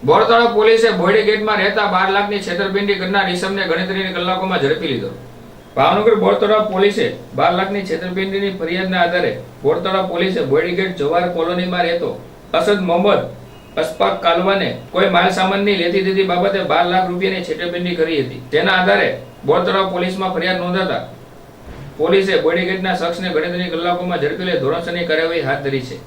બોરતળાવ પોલીસે બોયડી ગેટમાં રહેતા 12 લાખની છેતરપિંડી કરનાર ઈસમને ગણતરીની કલાકોમાં ઝડપી લીધો। ભાવનગર બોરતળાવ પોલીસે 12 લાખની છેતરપિંડીની ફરિયાદના આધારે બોરતળાવ પોલીસે બોયડી ગેટ જવાહર કોલોનીમાં રહેતો અસદ મોહમ્મદ અશફાક કાલવાને કોઈ માલ સામાનની લેતી દેતી બાબતે 12 લાખ રૂપિયાની છેતરપિંડી કરી હતી। તેના આધારે બોરતળાવ પોલીસમાં ફરિયાદ નોંધાતા પોલીસે બોયડી ગેટના શખ્સને ગણતરીની કલાકોમાં ઝડપી લઈ ધોરણસરની કાર્યવાહી હાથ ધરી છે।